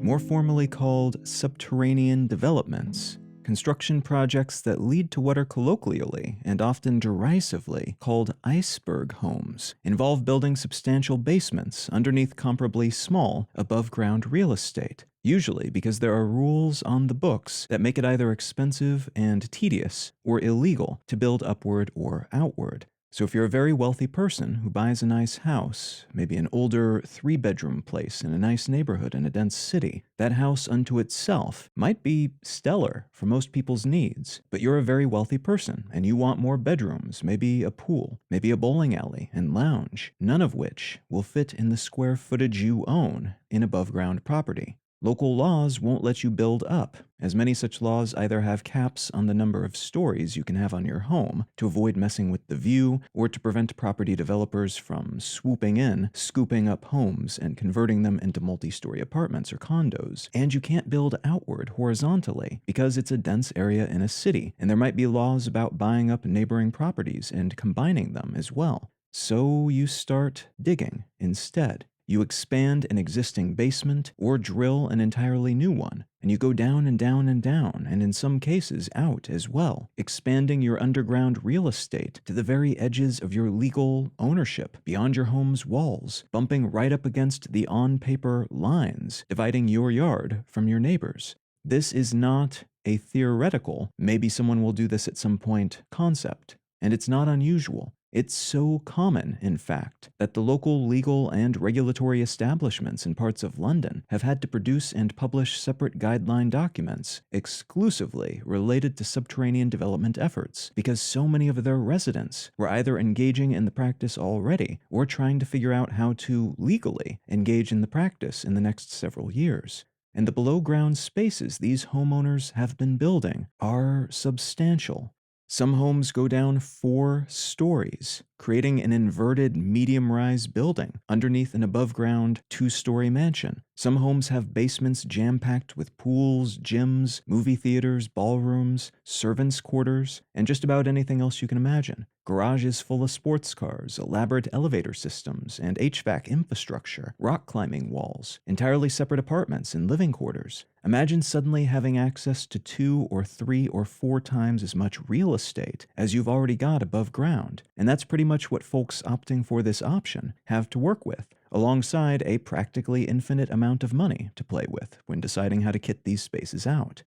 more formally called subterranean developments. Construction projects that lead to what are colloquially and often derisively called iceberg homes involve building substantial basements underneath comparably small above-ground real estate, usually because there are rules on the books that make it either expensive and tedious or illegal to build upward or outward. So if you're a very wealthy person who buys a nice house, maybe an older 3-bedroom place in a nice neighborhood in a dense city, that house unto itself might be stellar for most people's needs, but you're a very wealthy person and you want more bedrooms, maybe a pool, maybe a bowling alley and lounge, none of which will fit in the square footage you own in above-ground property. Local laws won't let you build up, as many such laws either have caps on the number of stories you can have on your home to avoid messing with the view, or to prevent property developers from swooping in, scooping up homes, and converting them into multi-story apartments or condos. And you can't build outward horizontally, because it's a dense area in a city, and there might be laws about buying up neighboring properties and combining them as well. So you start digging instead. You expand an existing basement or drill an entirely new one, and you go down and down and down, and in some cases out as well, expanding your underground real estate to the very edges of your legal ownership, beyond your home's walls, bumping right up against the on-paper lines dividing your yard from your neighbor's. This is not a theoretical, maybe someone will do this at some point, concept, and it's not unusual. It's so common, in fact, that the local legal and regulatory establishments in parts of London have had to produce and publish separate guideline documents exclusively related to subterranean development efforts, because so many of their residents were either engaging in the practice already or trying to figure out how to legally engage in the practice in the next several years. And the below-ground spaces these homeowners have been building are substantial. Some homes go down 4 stories, creating an inverted medium-rise building underneath an above-ground 2-story mansion. Some homes have basements jam-packed with pools, gyms, movie theaters, ballrooms, servants' quarters, and just about anything else you can imagine. Garages full of sports cars, elaborate elevator systems, and HVAC infrastructure, rock climbing walls, entirely separate apartments and living quarters. Imagine suddenly having access to 2 or 3 or 4 times as much real estate as you've already got above ground, and that's pretty much what folks opting for this option have to work with, alongside a practically infinite amount of money to play with when deciding how to kit these spaces out.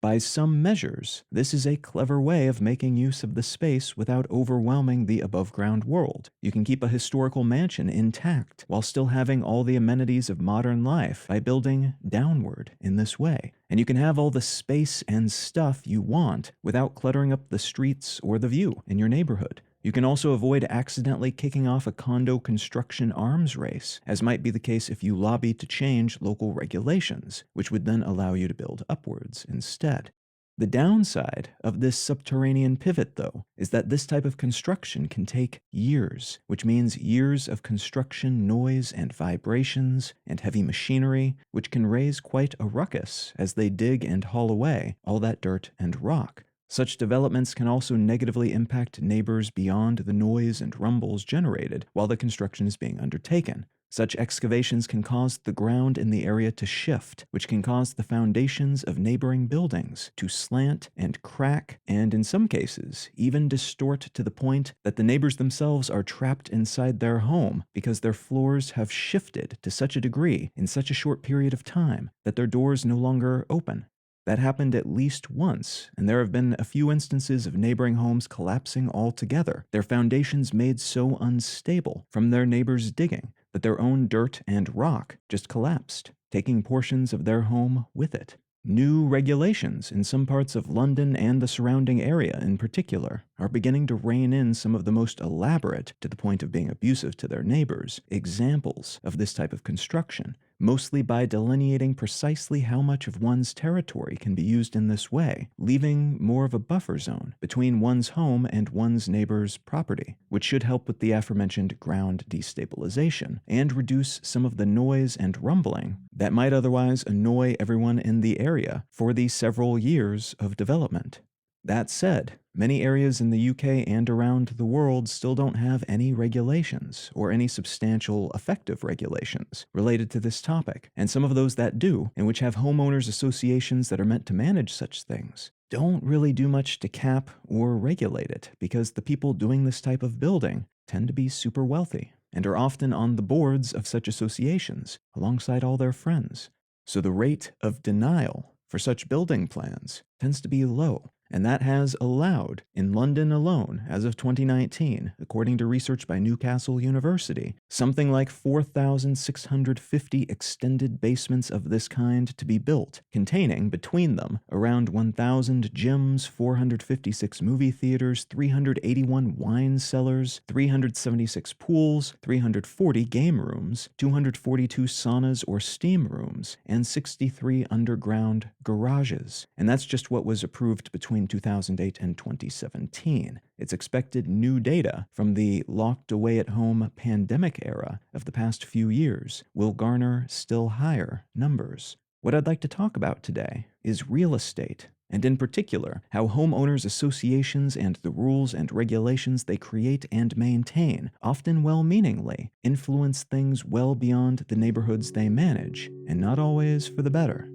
By some measures, this is a clever way of making use of the space without overwhelming the above-ground world. You can keep a historical mansion intact while still having all the amenities of modern life by building downward in this way. And you can have all the space and stuff you want without cluttering up the streets or the view in your neighborhood. You can also avoid accidentally kicking off a condo construction arms race, as might be the case if you lobby to change local regulations, which would then allow you to build upwards instead. The downside of this subterranean pivot, though, is that this type of construction can take years, which means years of construction noise and vibrations and heavy machinery, which can raise quite a ruckus as they dig and haul away all that dirt and rock. Such developments can also negatively impact neighbors beyond the noise and rumbles generated while the construction is being undertaken. Such excavations can cause the ground in the area to shift, which can cause the foundations of neighboring buildings to slant and crack, and in some cases, even distort to the point that the neighbors themselves are trapped inside their home because their floors have shifted to such a degree in such a short period of time that their doors no longer open. That happened at least once, and there have been a few instances of neighboring homes collapsing altogether, their foundations made so unstable from their neighbors' digging that their own dirt and rock just collapsed, taking portions of their home with it. New regulations in some parts of London and the surrounding area in particular are beginning to rein in some of the most elaborate, to the point of being abusive to their neighbors, examples of this type of construction, mostly by delineating precisely how much of one's territory can be used in this way, leaving more of a buffer zone between one's home and one's neighbor's property, which should help with the aforementioned ground destabilization and reduce some of the noise and rumbling that might otherwise annoy everyone in the area for the several years of development. That said, Many areas in the UK and around the world still don't have any regulations or any substantial effective regulations related to this topic, and some of those that do, and which have homeowners associations that are meant to manage such things, don't really do much to cap or regulate it because the people doing this type of building tend to be super wealthy and are often on the boards of such associations alongside all their friends. So the rate of denial for such building plans tends to be low. And that has allowed, in London alone, as of 2019, according to research by Newcastle University, something like 4,650 extended basements of this kind to be built, containing, between them, around 1,000 gyms, 456 movie theaters, 381 wine cellars, 376 pools, 340 game rooms, 242 saunas or steam rooms, and 63 underground garages. And that's just what was approved between 2008 and 2017. It's expected new data from the locked-away-at-home pandemic era of the past few years will garner still higher numbers. What I'd like to talk about today is real estate, and in particular, how homeowners associations and the rules and regulations they create and maintain, often well-meaningly, influence things well beyond the neighborhoods they manage, and not always for the better.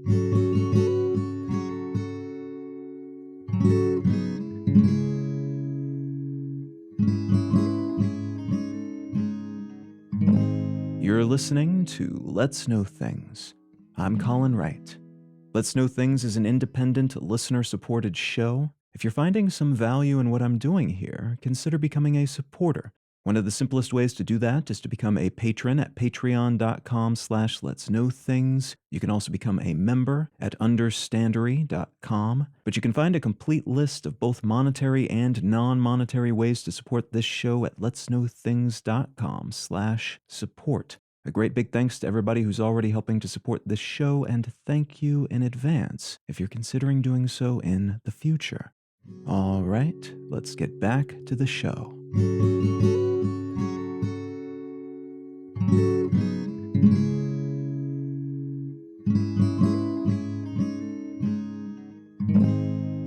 You're listening to Let's Know Things. I'm Colin Wright. Let's Know Things is an independent, listener-supported show. If you're finding some value in what I'm doing here, consider becoming a supporter. One of the simplest ways to do that is to become a patron at patreon.com/letsknowthings. You can also become a member at understandery.com. But you can find a complete list of both monetary and non-monetary ways to support this show at letsknowthings.com/support. A great big thanks to everybody who's already helping to support this show, and thank you in advance if you're considering doing so in the future. All right, let's get back to the show.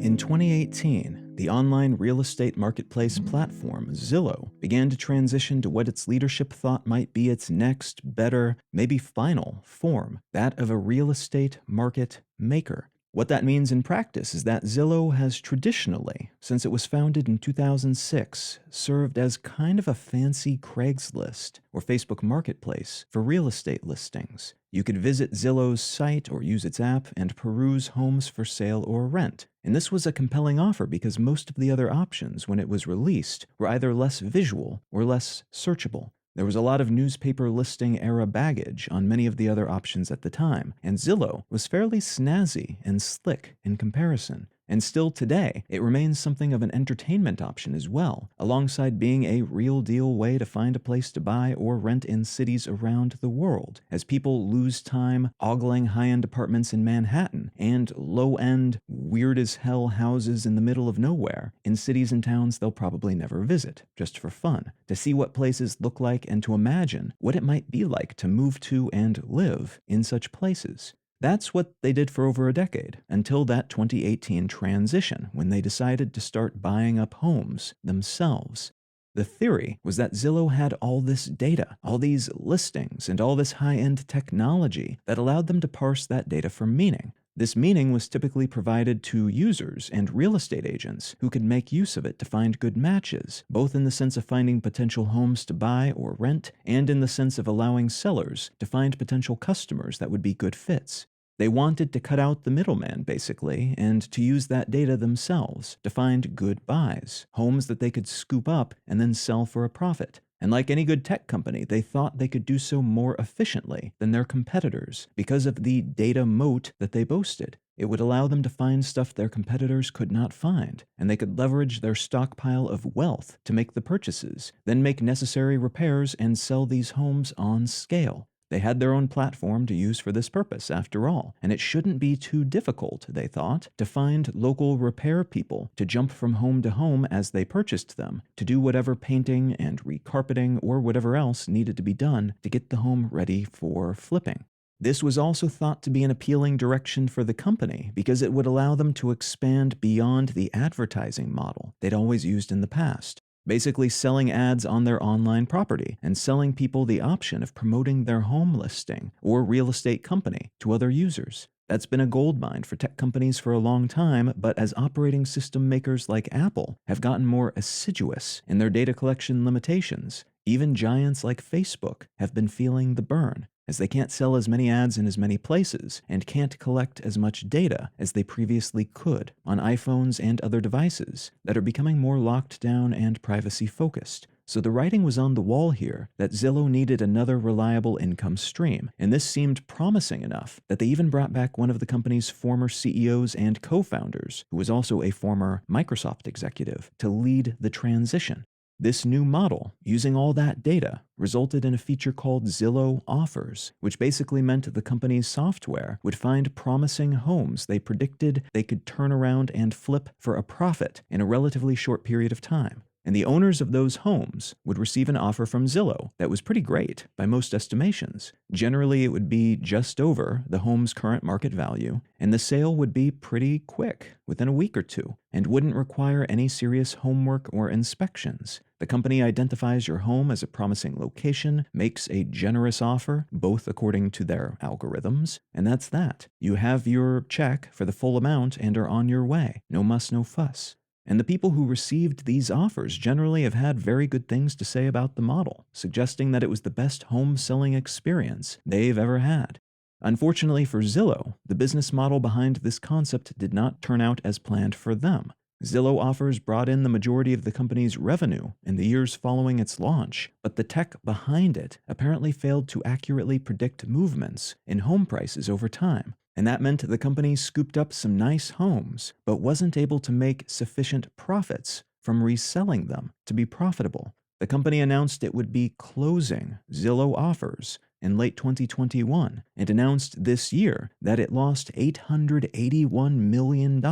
In 2018, the online real estate marketplace platform Zillow began to transition to what its leadership thought might be its next, better, maybe final form, that of a real estate market maker. What that means in practice is that Zillow has traditionally, since it was founded in 2006, served as kind of a fancy Craigslist or Facebook Marketplace for real estate listings. You could visit Zillow's site or use its app and peruse homes for sale or rent. And this was a compelling offer because most of the other options, when it was released, were either less visual or less searchable. There was a lot of newspaper listing era baggage on many of the other options at the time, and Zillow was fairly snazzy and slick in comparison. And still today, it remains something of an entertainment option as well, alongside being a real-deal way to find a place to buy or rent in cities around the world, as people lose time ogling high-end apartments in Manhattan and low-end, weird-as-hell houses in the middle of nowhere in cities and towns they'll probably never visit, just for fun, to see what places look like and to imagine what it might be like to move to and live in such places. That's what they did for over a decade, until that 2018 transition, when they decided to start buying up homes themselves. The theory was that Zillow had all this data, all these listings, and all this high-end technology that allowed them to parse that data for meaning. This meaning was typically provided to users and real estate agents who could make use of it to find good matches, both in the sense of finding potential homes to buy or rent, and in the sense of allowing sellers to find potential customers that would be good fits. They wanted to cut out the middleman, basically, and to use that data themselves to find good buys, homes that they could scoop up and then sell for a profit. And like any good tech company, they thought they could do so more efficiently than their competitors because of the data moat that they boasted. It would allow them to find stuff their competitors could not find, and they could leverage their stockpile of wealth to make the purchases, then make necessary repairs and sell these homes on scale. They had their own platform to use for this purpose, after all, and it shouldn't be too difficult, they thought, to find local repair people to jump from home to home as they purchased them, to do whatever painting and recarpeting or whatever else needed to be done to get the home ready for flipping. This was also thought to be an appealing direction for the company because it would allow them to expand beyond the advertising model they'd always used in the past, basically selling ads on their online property and selling people the option of promoting their home listing or real estate company to other users. That's been a goldmine for tech companies for a long time, but as operating system makers like Apple have gotten more assiduous in their data collection limitations, even giants like Facebook have been feeling the burn, as they can't sell as many ads in as many places and can't collect as much data as they previously could on iPhones and other devices that are becoming more locked down and privacy-focused. So the writing was on the wall here that Zillow needed another reliable income stream, and this seemed promising enough that they even brought back one of the company's former CEOs and co-founders, who was also a former Microsoft executive, to lead the transition. This new model, using all that data, resulted in a feature called Zillow Offers, which basically meant the company's software would find promising homes they predicted they could turn around and flip for a profit in a relatively short period of time. And the owners of those homes would receive an offer from Zillow that was pretty great by most estimations. Generally, it would be just over the home's current market value, and the sale would be pretty quick, within a week or two, and wouldn't require any serious homework or inspections. The company identifies your home as a promising location, makes a generous offer, both according to their algorithms, and that's that. You have your check for the full amount and are on your way. No muss, no fuss. And the people who received these offers generally have had very good things to say about the model, suggesting that it was the best home selling experience they've ever had. Unfortunately for Zillow, the business model behind this concept did not turn out as planned for them. Zillow Offers brought in the majority of the company's revenue in the years following its launch, but the tech behind it apparently failed to accurately predict movements in home prices over time. And that meant the company scooped up some nice homes, but wasn't able to make sufficient profits from reselling them to be profitable. The company announced it would be closing Zillow Offers in late 2021 and announced this year that it lost $881 million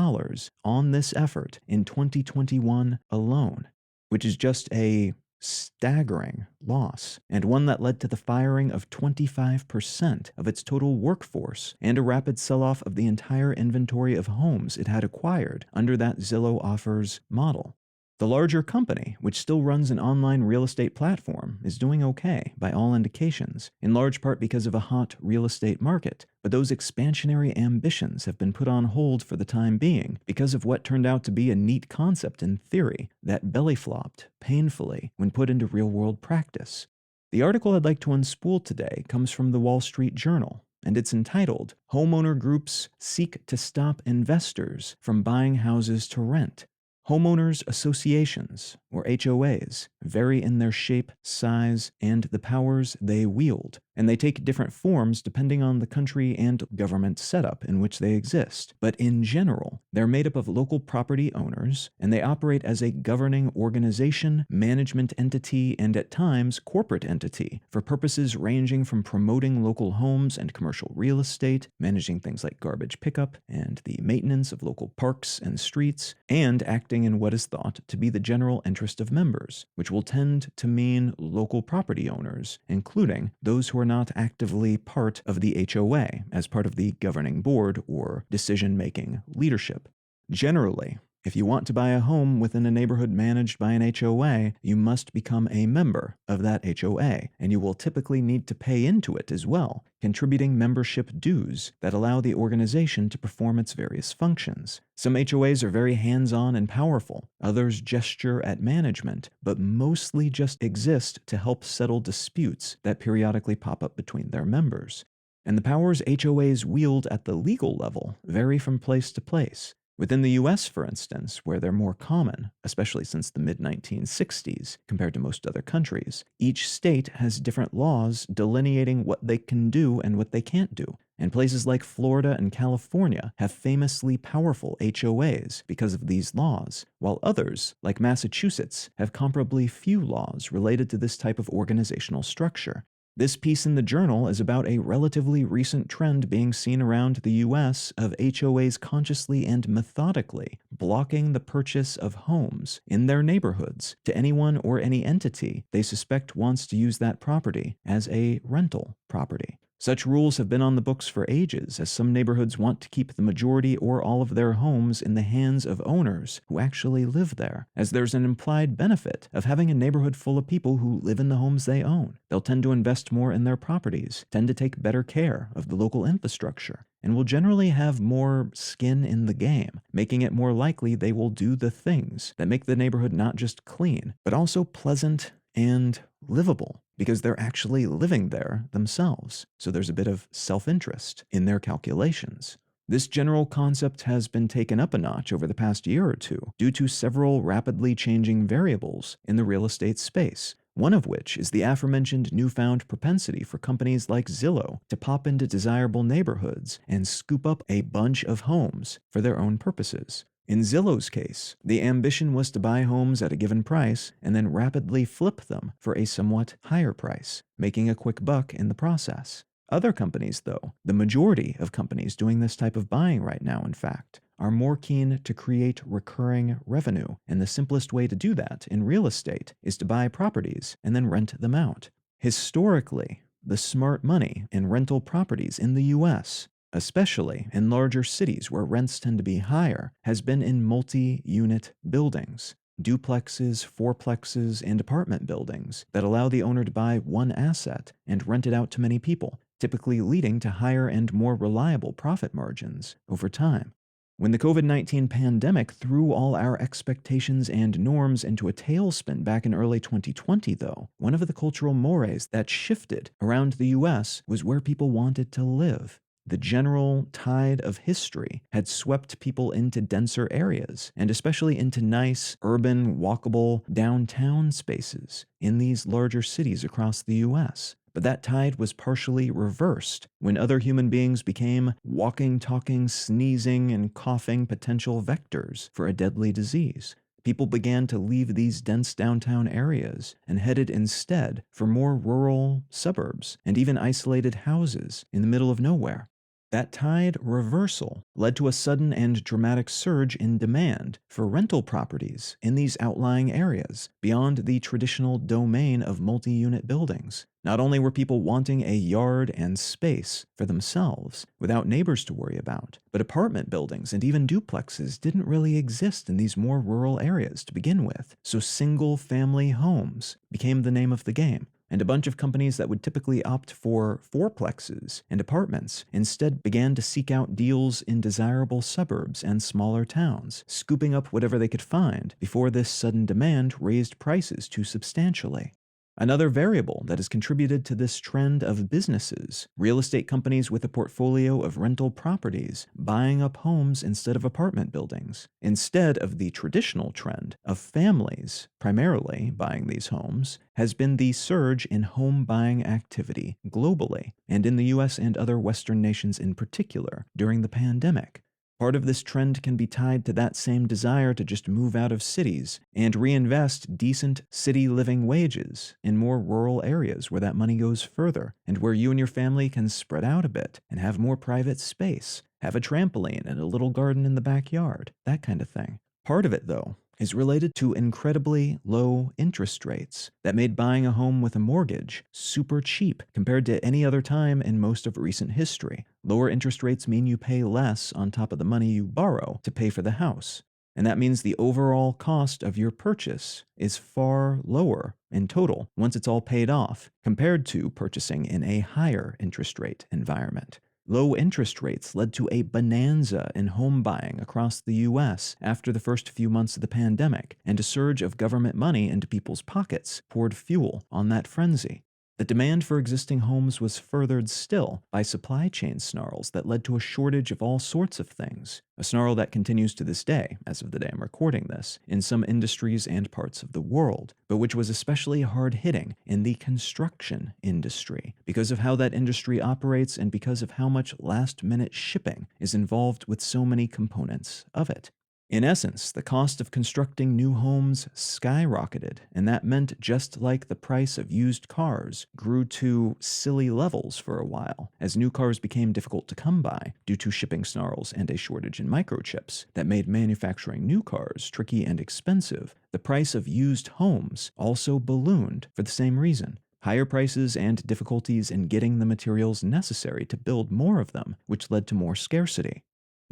on this effort in 2021 alone, which is just a staggering loss, and one that led to the firing of 25% of its total workforce and a rapid sell-off of the entire inventory of homes it had acquired under that Zillow Offers model. The larger company, which still runs an online real estate platform, is doing okay by all indications, in large part because of a hot real estate market, but those expansionary ambitions have been put on hold for the time being because of what turned out to be a neat concept in theory that belly-flopped painfully when put into real-world practice. The article I'd like to unspool today comes from the Wall Street Journal, and it's entitled, "Homeowner Groups Seek to Stop Investors from Buying Houses to Rent." Homeowners associations, or HOAs, vary in their shape, size, and the powers they wield, and they take different forms depending on the country and government setup in which they exist. But in general, they're made up of local property owners, and they operate as a governing organization, management entity, and at times corporate entity for purposes ranging from promoting local homes and commercial real estate, managing things like garbage pickup and the maintenance of local parks and streets, and acting in what is thought to be the general interest of members, which will tend to mean local property owners, including those who are not actively part of the HOA as part of the governing board or decision-making leadership. Generally, if you want to buy a home within a neighborhood managed by an HOA, you must become a member of that HOA, and you will typically need to pay into it as well, contributing membership dues that allow the organization to perform its various functions. Some HOAs are very hands-on and powerful, others gesture at management, but mostly just exist to help settle disputes that periodically pop up between their members. And the powers HOAs wield at the legal level vary from place to place. Within the US, for instance, where they're more common, especially since the mid-1960s, compared to most other countries, each state has different laws delineating what they can do and what they can't do. And places like Florida and California have famously powerful HOAs because of these laws, while others, like Massachusetts, have comparably few laws related to this type of organizational structure. This piece in the journal is about a relatively recent trend being seen around the US of HOAs consciously and methodically blocking the purchase of homes in their neighborhoods to anyone or any entity they suspect wants to use that property as a rental property. Such rules have been on the books for ages, as some neighborhoods want to keep the majority or all of their homes in the hands of owners who actually live there, as there's an implied benefit of having a neighborhood full of people who live in the homes they own. They'll tend to invest more in their properties, tend to take better care of the local infrastructure, and will generally have more skin in the game, making it more likely they will do the things that make the neighborhood not just clean, but also pleasant and livable, because they're actually living there themselves. So there's a bit of self-interest in their calculations. This general concept has been taken up a notch over the past year or two due to several rapidly changing variables in the real estate space, one of which is the aforementioned newfound propensity for companies like Zillow to pop into desirable neighborhoods and scoop up a bunch of homes for their own purposes. In Zillow's case, the ambition was to buy homes at a given price and then rapidly flip them for a somewhat higher price, making a quick buck in the process. Other companies, though, the majority of companies doing this type of buying right now, in fact, are more keen to create recurring revenue, and the simplest way to do that in real estate is to buy properties and then rent them out. Historically, the smart money in rental properties in the US, especially in larger cities where rents tend to be higher, has been in multi-unit buildings, duplexes, fourplexes, and apartment buildings that allow the owner to buy one asset and rent it out to many people, typically leading to higher and more reliable profit margins over time. When the COVID-19 pandemic threw all our expectations and norms into a tailspin back in early 2020, though, one of the cultural mores that shifted around the US was where people wanted to live. The general tide of history had swept people into denser areas, and especially into nice, urban, walkable, downtown spaces in these larger cities across the US. But that tide was partially reversed when other human beings became walking, talking, sneezing, and coughing potential vectors for a deadly disease. People began to leave these dense downtown areas and headed instead for more rural suburbs and even isolated houses in the middle of nowhere. That tide reversal led to a sudden and dramatic surge in demand for rental properties in these outlying areas beyond the traditional domain of multi-unit buildings. Not only were people wanting a yard and space for themselves without neighbors to worry about, but apartment buildings and even duplexes didn't really exist in these more rural areas to begin with, so single-family homes became the name of the game. And a bunch of companies that would typically opt for fourplexes and apartments instead began to seek out deals in desirable suburbs and smaller towns, scooping up whatever they could find before this sudden demand raised prices too substantially. Another variable that has contributed to this trend of businesses, real estate companies with a portfolio of rental properties, buying up homes instead of apartment buildings, instead of the traditional trend of families primarily buying these homes, has been the surge in home buying activity globally, and in the US and other Western nations in particular, during the pandemic. Part of this trend can be tied to that same desire to just move out of cities and reinvest decent city living wages in more rural areas where that money goes further and where you and your family can spread out a bit and have more private space, have a trampoline and a little garden in the backyard, that kind of thing. Part of it, though, is related to incredibly low interest rates that made buying a home with a mortgage super cheap compared to any other time in most of recent history. Lower interest rates mean you pay less on top of the money you borrow to pay for the house. And that means the overall cost of your purchase is far lower in total once it's all paid off compared to purchasing in a higher interest rate environment. Low interest rates led to a bonanza in home buying across the US after the first few months of the pandemic, and a surge of government money into people's pockets poured fuel on that frenzy. The demand for existing homes was furthered still by supply chain snarls that led to a shortage of all sorts of things, a snarl that continues to this day, as of the day I'm recording this, in some industries and parts of the world, but which was especially hard-hitting in the construction industry because of how that industry operates and because of how much last-minute shipping is involved with so many components of it. In essence, the cost of constructing new homes skyrocketed, and that meant just like the price of used cars grew to silly levels for a while, as new cars became difficult to come by due to shipping snarls and a shortage in microchips that made manufacturing new cars tricky and expensive. The price of used homes also ballooned for the same reason. higher prices and difficulties in getting the materials necessary to build more of them, which led to more scarcity.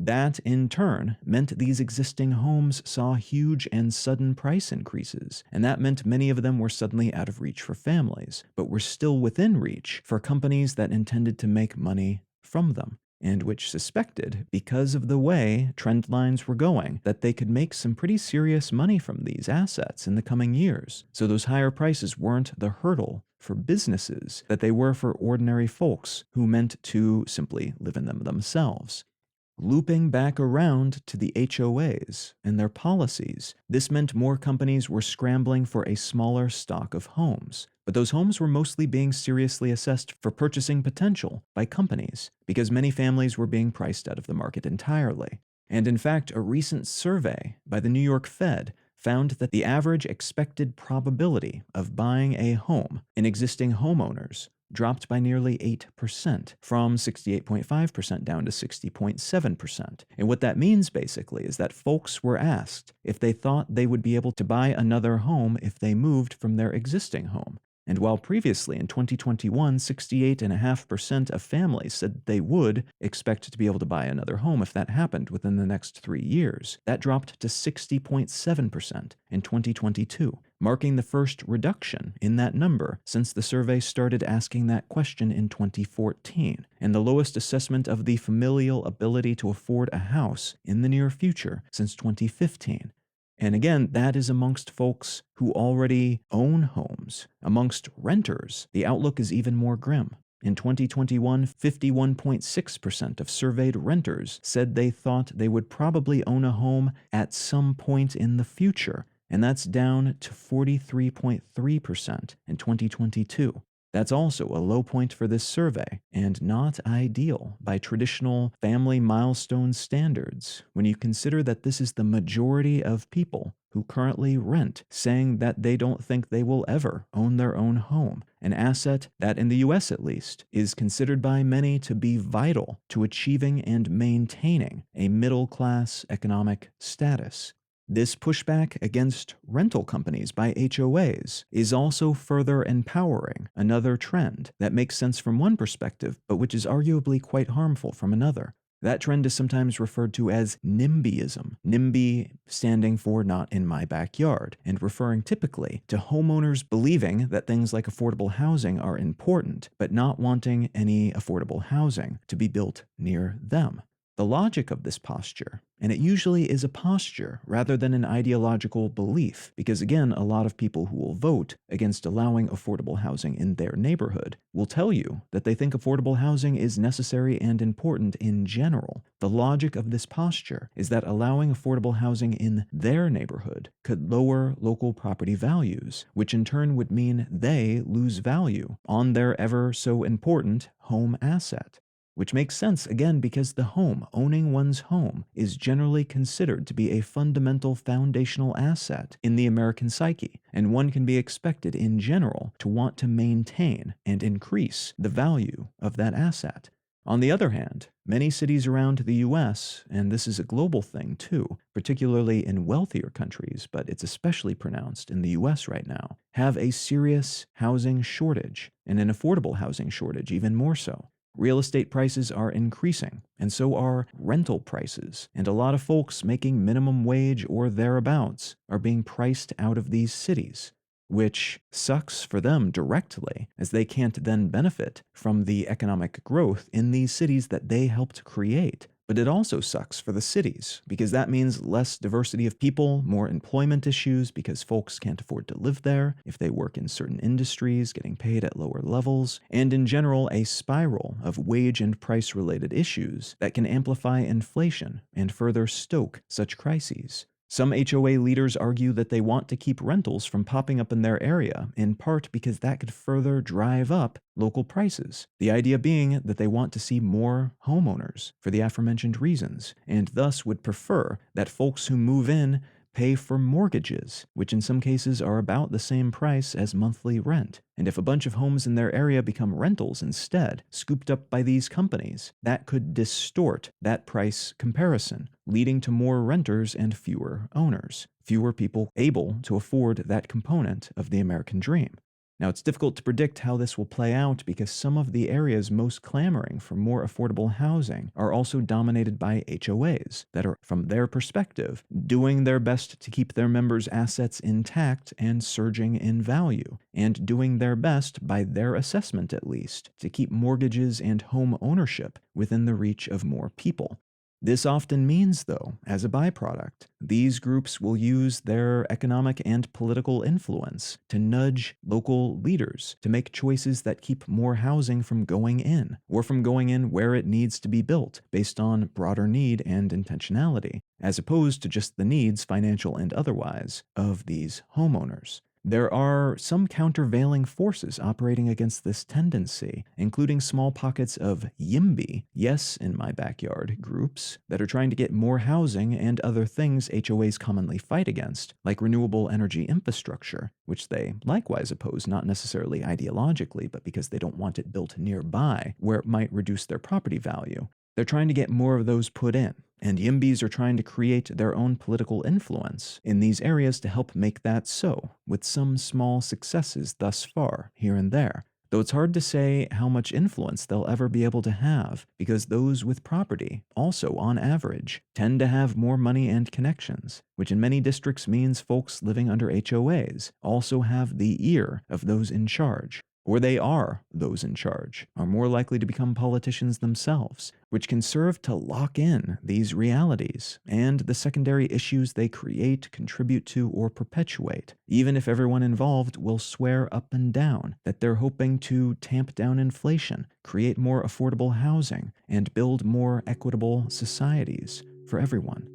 That, in turn, meant these existing homes saw huge and sudden price increases, and that meant many of them were suddenly out of reach for families, but were still within reach for companies that intended to make money from them, and which suspected, because of the way trend lines were going, that they could make some pretty serious money from these assets in the coming years. So those higher prices weren't the hurdle for businesses that they were for ordinary folks who meant to simply live in them themselves. Looping back around to the HOAs and their policies, this meant more companies were scrambling for a smaller stock of homes. But those homes were mostly being seriously assessed for purchasing potential by companies, because many families were being priced out of the market entirely. And in fact, a recent survey by the New York Fed found that the average expected probability of buying a home in existing homeowners dropped by nearly 8%, from 68.5% down to 60.7%. And what that means basically is that folks were asked if they thought they would be able to buy another home if they moved from their existing home. And while previously in 2021, 68.5% of families said they would expect to be able to buy another home if that happened within the next 3 years, that dropped to 60.7% in 2022, marking the first reduction in that number since the survey started asking that question in 2014, and the lowest assessment of the familial ability to afford a house in the near future since 2015. And again, that is amongst folks who already own homes. Amongst renters, the outlook is even more grim. In 2021, 51.6% of surveyed renters said they thought they would probably own a home at some point in the future, and that's down to 43.3% in 2022. That's also a low point for this survey, and not ideal by traditional family milestone standards when you consider that this is the majority of people who currently rent saying that they don't think they will ever own their own home, an asset that, in the US at least, is considered by many to be vital to achieving and maintaining a middle-class economic status. This pushback against rental companies by HOAs is also further empowering another trend that makes sense from one perspective, but which is arguably quite harmful from another. That trend is sometimes referred to as NIMBYism, NIMBY standing for not in my backyard, and referring typically to homeowners believing that things like affordable housing are important, but not wanting any affordable housing to be built near them. The logic of this posture, and it usually is a posture rather than an ideological belief, because again, a lot of people who will vote against allowing affordable housing in their neighborhood will tell you that they think affordable housing is necessary and important in general. The logic of this posture is that allowing affordable housing in their neighborhood could lower local property values, which in turn would mean they lose value on their ever so important home asset. Which makes sense, again, because the home, owning one's home, is generally considered to be a fundamental foundational asset in the American psyche, and one can be expected in general to want to maintain and increase the value of that asset. On the other hand, many cities around the US, and this is a global thing too, particularly in wealthier countries, but it's especially pronounced in the US right now, have a serious housing shortage, and an affordable housing shortage even more so. Real estate prices are increasing, and so are rental prices, and a lot of folks making minimum wage or thereabouts are being priced out of these cities, which sucks for them directly, as they can't then benefit from the economic growth in these cities that they helped create. But it also sucks for the cities, because that means less diversity of people, more employment issues because folks can't afford to live there if they work in certain industries, getting paid at lower levels, and in general a spiral of wage and price-related issues that can amplify inflation and further stoke such crises. Some HOA leaders argue that they want to keep rentals from popping up in their area, in part because that could further drive up local prices. The idea being that they want to see more homeowners for the aforementioned reasons, and thus would prefer that folks who move in pay for mortgages, which in some cases are about the same price as monthly rent. And if a bunch of homes in their area become rentals instead, scooped up by these companies, that could distort that price comparison, leading to more renters and fewer owners, fewer people able to afford that component of the American dream. Now, it's difficult to predict how this will play out because some of the areas most clamoring for more affordable housing are also dominated by HOAs that are, from their perspective, doing their best to keep their members' assets intact and surging in value, and doing their best, by their assessment at least, to keep mortgages and home ownership within the reach of more people. This often means, though, as a byproduct, these groups will use their economic and political influence to nudge local leaders to make choices that keep more housing from going in, or from going in where it needs to be built, based on broader need and intentionality, as opposed to just the needs, financial and otherwise, of these homeowners. There are some countervailing forces operating against this tendency, including small pockets of YIMBY, yes in my backyard, groups that are trying to get more housing and other things HOAs commonly fight against, like renewable energy infrastructure, which they likewise oppose not necessarily ideologically, but because they don't want it built nearby, where it might reduce their property value. They're trying to get more of those put in, and YIMBYs are trying to create their own political influence in these areas to help make that so, with some small successes thus far, here and there. Though it's hard to say how much influence they'll ever be able to have, because those with property, also on average, tend to have more money and connections, which in many districts means folks living under HOAs also have the ear of those in charge. Or they are those in charge, are more likely to become politicians themselves, which can serve to lock in these realities and the secondary issues they create, contribute to, or perpetuate, even if everyone involved will swear up and down that they're hoping to tamp down inflation, create more affordable housing, and build more equitable societies for everyone.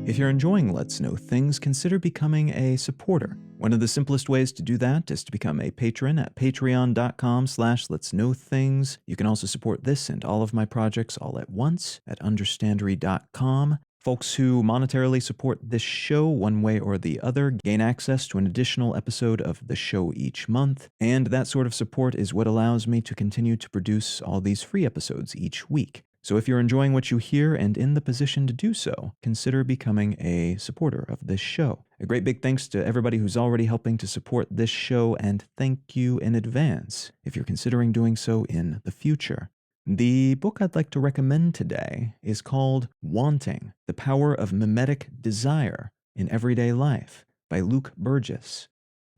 If you're enjoying Let's Know Things, consider becoming a supporter. One of the simplest ways to do that is to become a patron at patreon.com/letsknowthings. You can also support this and all of my projects all at once at understandry.com. Folks who monetarily support this show one way or the other gain access to an additional episode of the show each month, and that sort of support is what allows me to continue to produce all these free episodes each week. So if you're enjoying what you hear and in the position to do so, consider becoming a supporter of this show. A great big thanks to everybody who's already helping to support this show, and thank you in advance if you're considering doing so in the future. The book I'd like to recommend today is called Wanting: The Power of Memetic Desire in Everyday Life by Luke Burgess.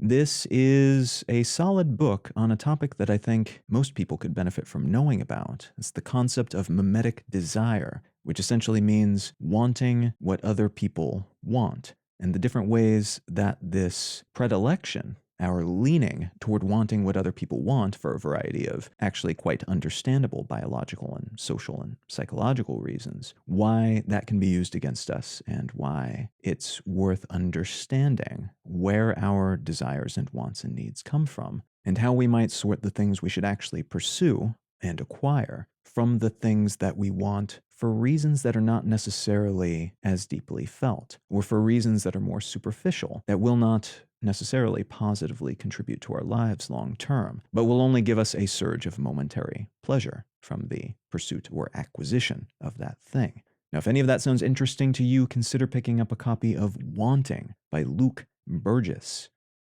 This is a solid book on a topic that I think most people could benefit from knowing about. It's the concept of memetic desire, which essentially means wanting what other people want, and the different ways that this predilection, our leaning toward wanting what other people want for a variety of actually quite understandable biological and social and psychological reasons, why that can be used against us and why it's worth understanding where our desires and wants and needs come from, and how we might sort the things we should actually pursue and acquire from the things that we want for reasons that are not necessarily as deeply felt, or for reasons that are more superficial, that will not necessarily positively contribute to our lives long term, but will only give us a surge of momentary pleasure from the pursuit or acquisition of that thing. Now, if any of that sounds interesting to you, consider picking up a copy of Wanting by Luke Burgess.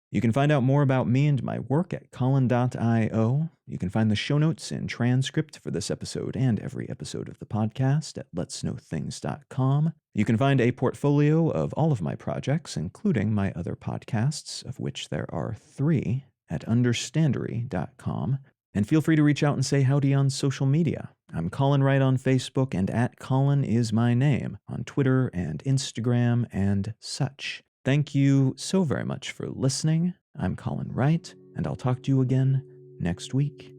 You can find out more about me and my work at Colin.io. You can find the show notes and transcript for this episode and every episode of the podcast at letsknowthings.com. You can find a portfolio of all of my projects, including my other podcasts, of which there are 3, at understandery.com. And feel free to reach out and say howdy on social media. I'm Colin Wright on Facebook, and at Colin is my name on Twitter and Instagram and such. Thank you so very much for listening. I'm Colin Wright, and I'll talk to you again next week.